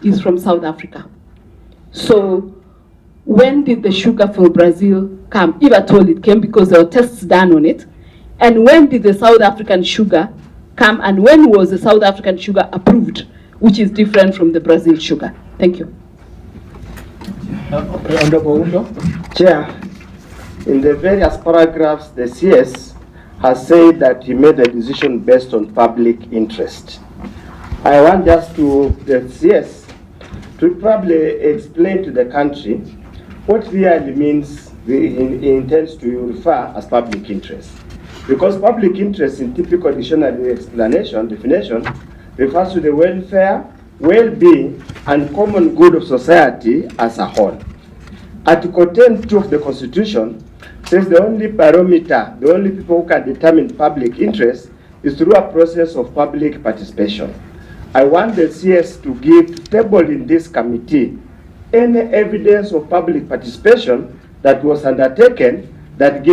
is from South Africa. So when did the sugar from Brazil come? If at all it came, because there were tests done on it. And when did the South African sugar come, and when was the South African sugar approved, which is different from the Brazil sugar? Thank you. Chair, in the various paragraphs, the CS has said that he made a decision based on public interest. I want just the CS to probably explain to the country what really means he intends to refer as public interest. Because public interest in typical dictionary definition refers to the welfare, well-being, and common good of society as a whole. Article 10(2) of the Constitution says the only barometer, the only people who can determine public interest is through a process of public participation. I want the CS to table in this committee any evidence of public participation that was undertaken that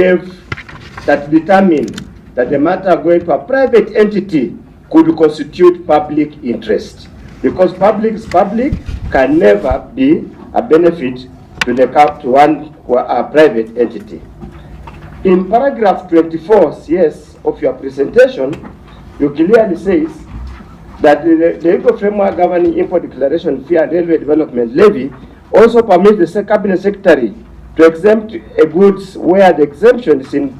determined that the matter going to a private entity could constitute public interest. Because public is public, can never be a benefit to a private entity. In paragraph 24, CS, of your presentation, you clearly says that the legal framework governing import declaration fee and railway development levy also permits the cabinet secretary to exempt goods where the exemption is in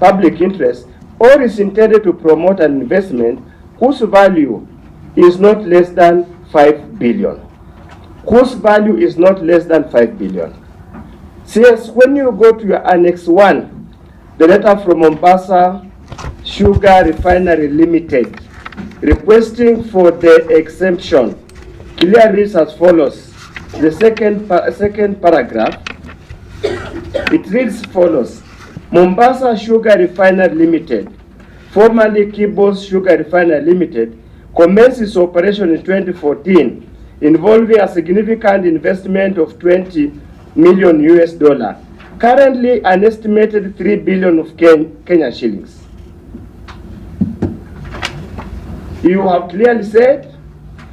public interest or is intended to promote an investment whose value is not less than 5 billion. Whose value is not less than 5 billion. CS, when you go to your Annex 1, the letter from Mombasa Sugar Refinery Limited requesting for the exemption clearly reads as follows. The second paragraph, it reads as follows. Mombasa Sugar Refinery Limited, formerly Kibos Sugar Refinery Limited, commenced its operation in 2014, involving a significant investment of $20 million US, currently an estimated 3 billion of Kenya shillings. You have clearly said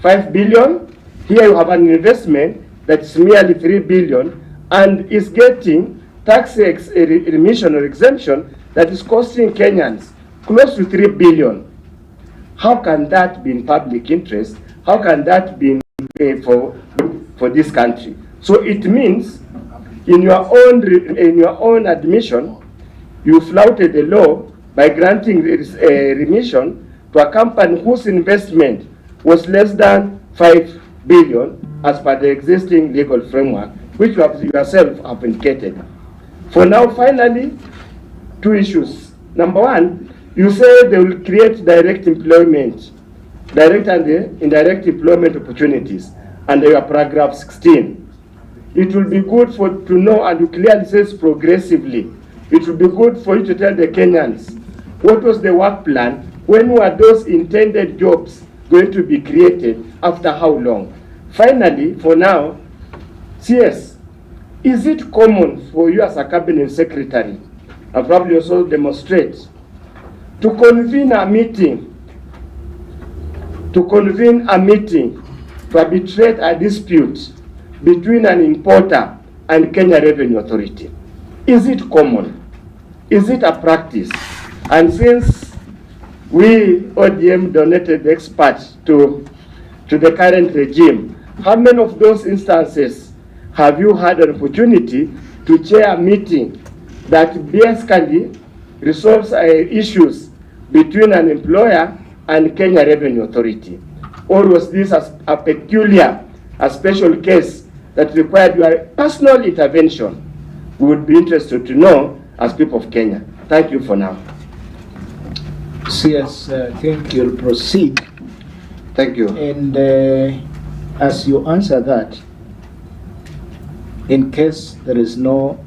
5 billion. Here you have an investment that's merely 3 billion and is getting tax remission or exemption that is costing Kenyans close to 3 billion. How can that be in public interest? How can that be for this country? So it means in your own admission, you flouted the law by granting remission to a company whose investment was less than 5 billion as per the existing legal framework, which you have yourself have indicated. For now, finally, two issues. Number one, you say they will create direct employment, direct and indirect employment opportunities under your paragraph 16. It will be good to know, and you clearly says progressively, it will be good for you to tell the Kenyans what was the work plan, when were those intended jobs going to be created, after how long. Finally, for now, CS, is it common for you as a cabinet secretary, and probably also demonstrate, to convene a meeting to arbitrate a dispute between an importer and Kenya Revenue Authority? Is it common? Is it a practice? And since we, ODM, donated experts to the current regime, how many of those instances have you had an opportunity to chair a meeting that basically resolves issues between an employer and Kenya Revenue Authority? Or was this a special case that required your personal intervention? We would be interested to know as people of Kenya. Thank you for now. CS, I think you'll proceed. Thank you. And as you answer that, in case there is no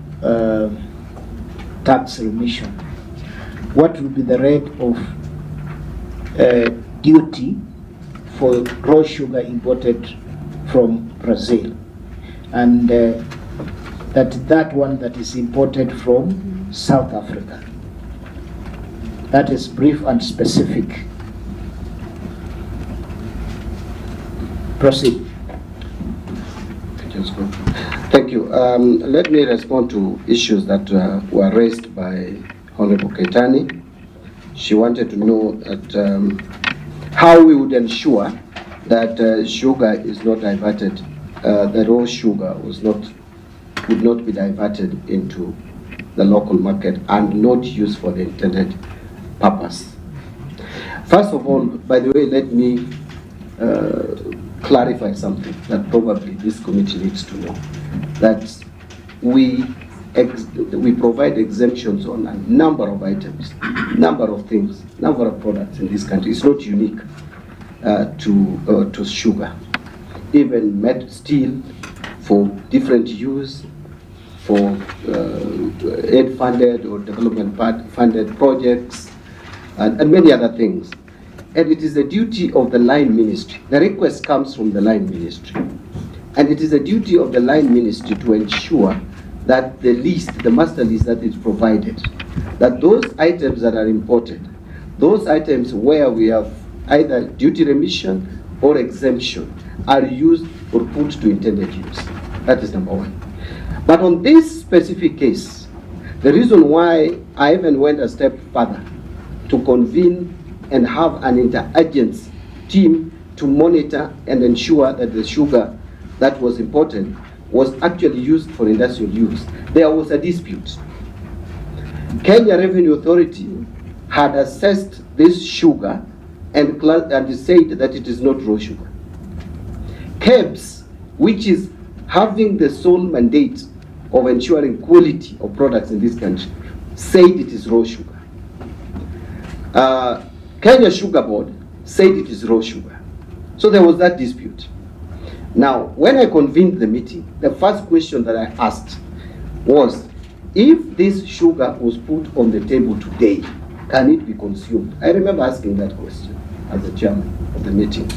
tax remission, what will be the rate of duty for raw sugar imported from Brazil, and that one that is imported from South Africa? That is brief and specific. Proceed. response. Thank you. Let me respond to issues that were raised by Honorable Keitany. She wanted to know that how we would ensure that sugar is not diverted, the raw sugar would not be diverted into the local market and not used for the intended purpose. First of all, by the way, let me clarify something that probably this committee needs to know. That we provide exemptions on a number of items, number of things, number of products in this country. It's not unique to sugar. Even steel for different use, for aid-funded or development-funded projects, and many other things. And it is the duty of the line ministry. The request comes from the line ministry. And it is the duty of the line ministry to ensure that the list, the master list that is provided, that those items that are imported, those items where we have either duty remission or exemption, are used or put to intended use. That is number one. But on this specific case, the reason why I even went a step further to convene and have an interagency team to monitor and ensure that the sugar that was imported was actually used for industrial use. There was a dispute. Kenya Revenue Authority had assessed this sugar and said that it is not raw sugar. KEBS, which is having the sole mandate of ensuring quality of products in this country, said it is raw sugar. Kenya Sugar Board said it is raw sugar. So there was that dispute. Now, when I convened the meeting, the first question that I asked was, if this sugar was put on the table today, can it be consumed? I remember asking that question as the chairman of the meeting.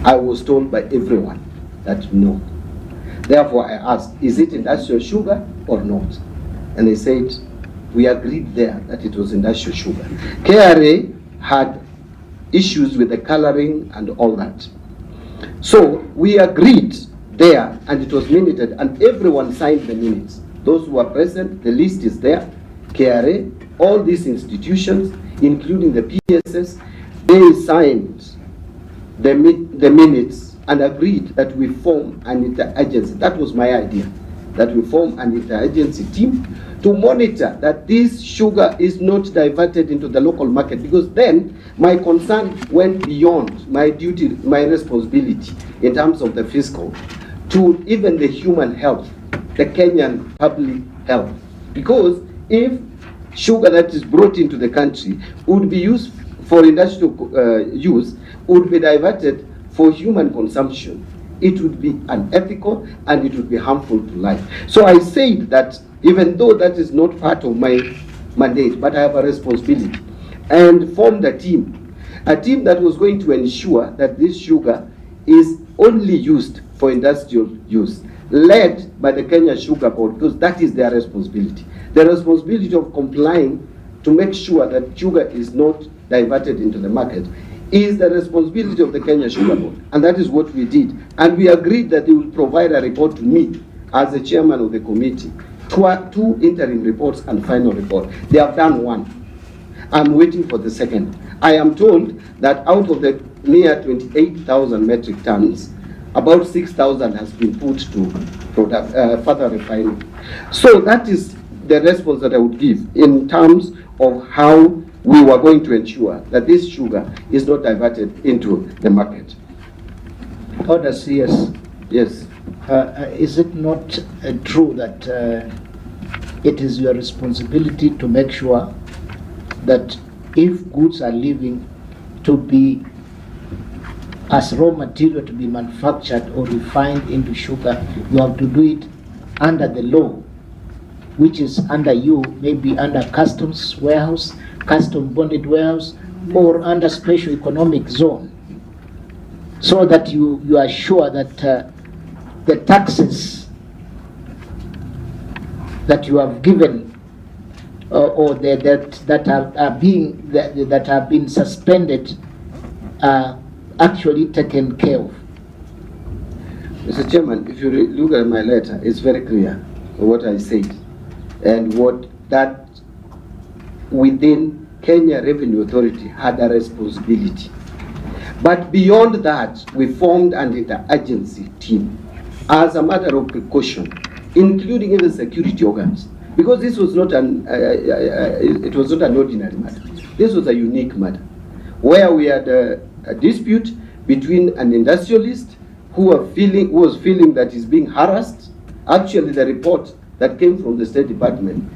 I was told by everyone that no. Therefore, I asked, is it industrial sugar or not? And they said, we agreed there that it was industrial sugar. KRA had issues with the coloring and all that. So we agreed there, and it was minuted, and everyone signed the minutes. Those who were present, the list is there. KRA, all these institutions, including the PSS, they signed the minutes and agreed that we form an interagency. That was my idea, that we form an interagency team to monitor that this sugar is not diverted into the local market, because then my concern went beyond my duty, my responsibility in terms of the fiscal, to even the human health, the Kenyan public health. Because if sugar that is brought into the country would be used for industrial use, would be diverted for human consumption, it would be unethical and it would be harmful to life. So I said that even though that is not part of my mandate, but I have a responsibility, and formed a team that was going to ensure that this sugar is only used for industrial use, led by the Kenya Sugar Board, because that is their responsibility. The responsibility of complying to make sure that sugar is not diverted into the market is the responsibility of the Kenya Sugar Board, and that is what we did. And we agreed that they will provide a report to me as the chairman of the committee, two interim reports and final report. They have done one. I'm waiting for the second. I am told that out of the near 28,000 metric tons, about 6,000 has been put to further refining. So that is the response that I would give in terms of how we were going to ensure that this sugar is not diverted into the market. Order CS. Yes. Is it not true that it is your responsibility to make sure that if goods are leaving to be as raw material to be manufactured or refined into sugar, you have to do it under the law, which is under you, maybe under customs warehouse, custom bonded warehouse, or under special economic zone, so that you are sure that the taxes that you have given or that have been suspended are actually taken care of. Mr. Chairman, if you look at my letter, it's very clear what I said and what that within Kenya Revenue Authority had a responsibility. But beyond that, we formed an interagency team as a matter of precaution, including even security organs, because this was not it was not an ordinary matter. This was a unique matter, where we had a dispute between an industrialist who was feeling that he's being harassed. Actually, the report that came from the State Department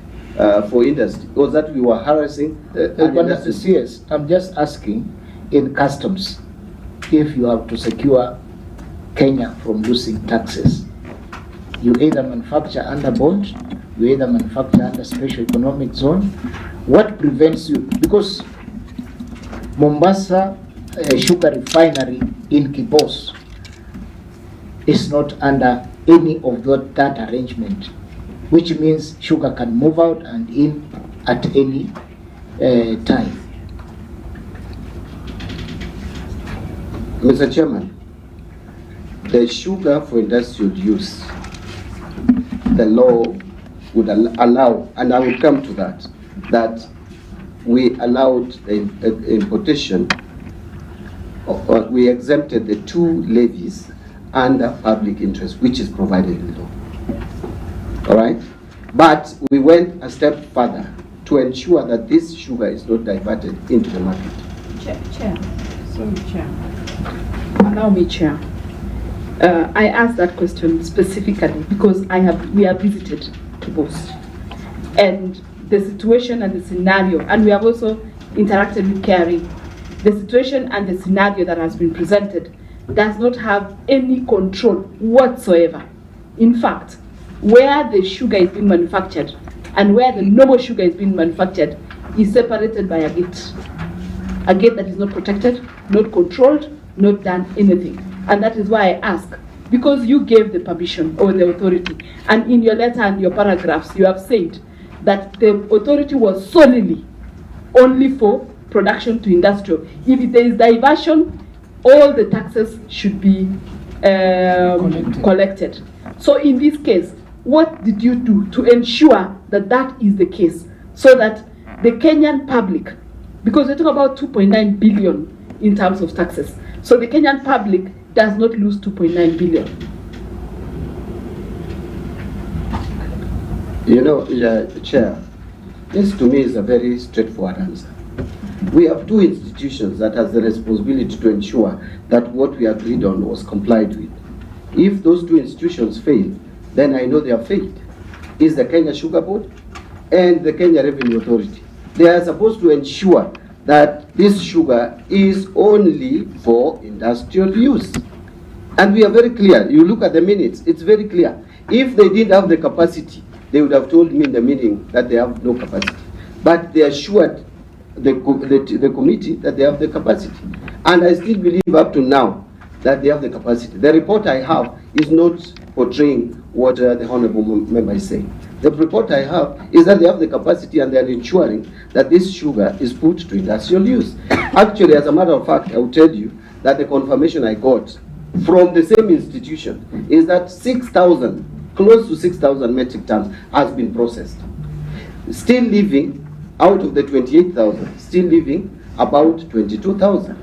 for Industry was that we were harassing Yes, I'm just asking, in customs, if you have to secure Kenya from losing taxes, you either manufacture under bond, you either manufacture under special economic zone. What prevents you? Because Mombasa sugar refinery in Kibos is not under any of that arrangement, which means sugar can move out and in at any time. Mr. Chairman, the sugar for industrial use, the law would allow, and I will come to that, that we allowed the importation, or we exempted the two levies under public interest, which is provided in law. All right? But we went a step further to ensure that this sugar is not diverted into the market. Chair. Sorry, Chair. Allow me, Chair. I asked that question specifically because we have visited Kibos, and the situation and the scenario, and we have also interacted with Kerry. The situation and the scenario that has been presented does not have any control whatsoever. In fact, where the sugar is being manufactured and where the normal sugar is being manufactured is separated by a gate. A gate that is not protected, not controlled, not done anything. And that is why I ask, because you gave the permission or the authority, and in your letter and your paragraphs you have said that the authority was solely only for production to industrial. If there is diversion, all the taxes should be collected. So in this case, what did you do to ensure that that is the case, so that the Kenyan public, because we're talking about 2.9 billion in terms of taxes, so the Kenyan public does not lose 2.9 billion? You know, Chair, this to me is a very straightforward answer. We have two institutions that has the responsibility to ensure that what we agreed on was complied with. If those two institutions fail, then I know they have failed. Is the Kenya Sugar Board and the Kenya Revenue Authority. They are supposed to ensure that this sugar is only for industrial use. And we are very clear. You look at the minutes, it's very clear. If they didn't have the capacity, they would have told me in the meeting that they have no capacity. But they assured the committee that they have the capacity. And I still believe up to now that they have the capacity. The report I have is not portraying what the Honourable Member is saying. The report I have is that they have the capacity and they are ensuring that this sugar is put to industrial use. Actually, as a matter of fact, I will tell you that the confirmation I got from the same institution is that 6,000, close to 6,000 metric tons has been processed. Still leaving, out of the 28,000, still leaving about 22,000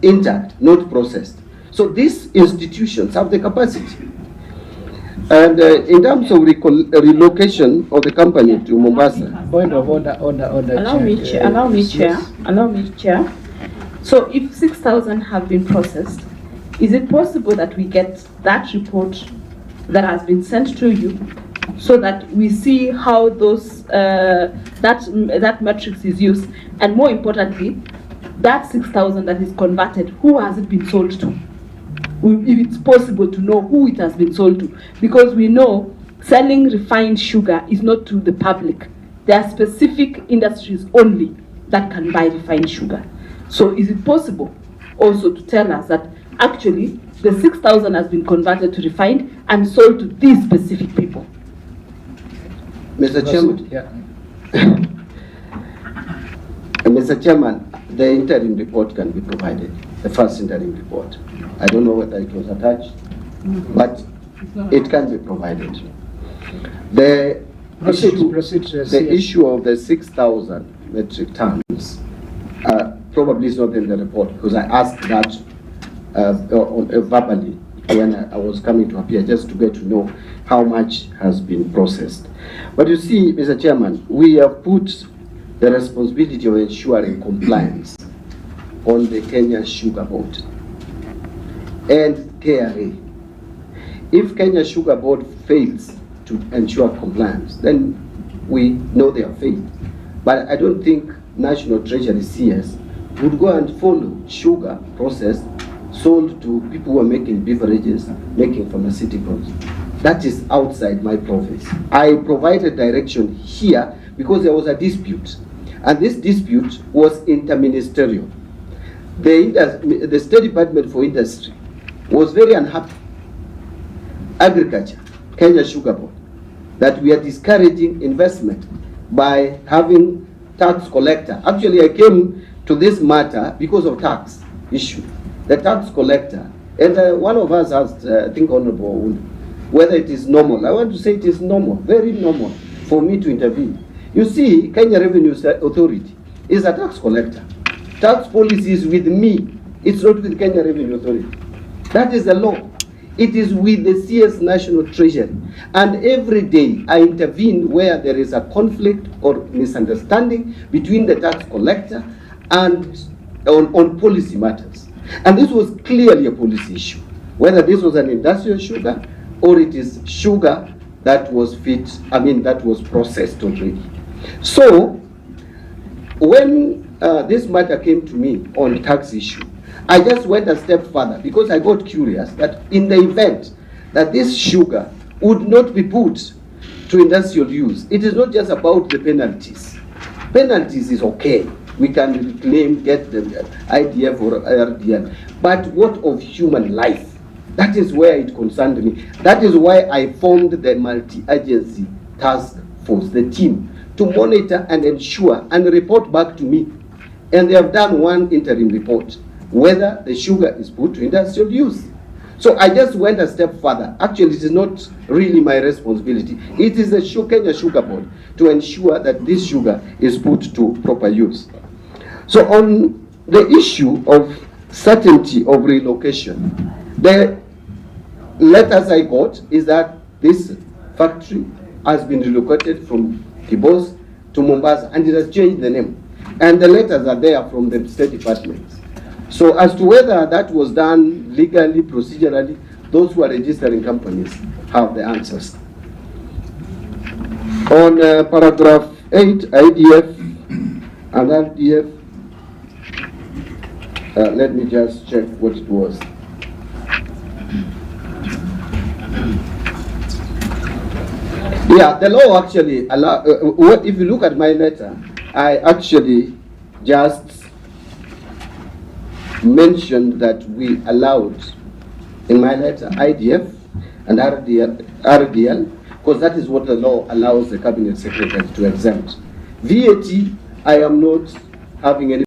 intact, not processed. So these institutions have the capacity. And in terms of relocation of the company to Mombasa. Point of order. Allow me, Chair. So if 6,000 have been processed, is it possible that we get that report that has been sent to you, so that we see how those that matrix is used, and more importantly, that 6,000 that is converted, who has it been sold to? If it's possible to know who it has been sold to, because we know selling refined sugar is not to the public. There are specific industries only that can buy refined sugar. So is it possible also to tell us that actually the 6,000 has been converted to refined and sold to these specific people? Mr. Chairman, Yeah. Mr. Chairman, the interim report can be provided, the first interim report. I don't know whether it was attached but it can be provided. The issue of the 6,000 metric tons probably is not in the report, because I asked that verbally when I was coming to appear, just to get to know how much has been processed. But you see, Mr. Chairman, we have put the responsibility of ensuring compliance on the Kenya Sugar Board and KRA. If Kenya Sugar Board fails to ensure compliance, then we know they have failed. But I don't think National Treasury CS would go and follow sugar processed, sold to people who are making beverages, making pharmaceuticals. That is outside my province. I provided direction here because there was a dispute, and this dispute was interministerial. The State Department for Industry was very unhappy. Agriculture, Kenya Sugar Board, that we are discouraging investment by having tax collector. Actually, I came to this matter because of tax issue. The tax collector, and one of us asked, I think Honorable, whether it is normal. I want to say it is normal, very normal, for me to intervene. You see, Kenya Revenue Authority is a tax collector. Tax policy is with me. It's not with Kenya Revenue Authority. That is the law. It is with the CS National Treasury. And every day I intervene where there is a conflict or misunderstanding between the tax collector and on policy matters. And this was clearly a policy issue, whether this was an industrial sugar or it is sugar that was that was processed already. So when this matter came to me on tax issue, I just went a step further because I got curious that in the event that this sugar would not be put to industrial use, it is not just about the penalties. Penalties is okay. We can claim, get the IDF or RDL. But what of human life? That is where it concerned me. That is why I formed the multi-agency task force, the team, to monitor and ensure and report back to me. And they have done one interim report, whether the sugar is put to industrial use. So I just went a step further. Actually, it is not really my responsibility. It is the Kenya Sugar Board to ensure that this sugar is put to proper use. So on the issue of certainty of relocation, the letters I got is that this factory has been relocated from Kibos to Mombasa, and it has changed the name. And the letters are there from the State Department. So as to whether that was done legally, procedurally, those who are registering companies have the answers. On paragraph 8, IDF and RDF, let me just check what it was. Yeah, the law actually allow. If you look at my letter, I actually just mentioned that we allowed in my letter IDF and RDL, because that is what the law allows the cabinet secretary to exempt. VAT, I am not having any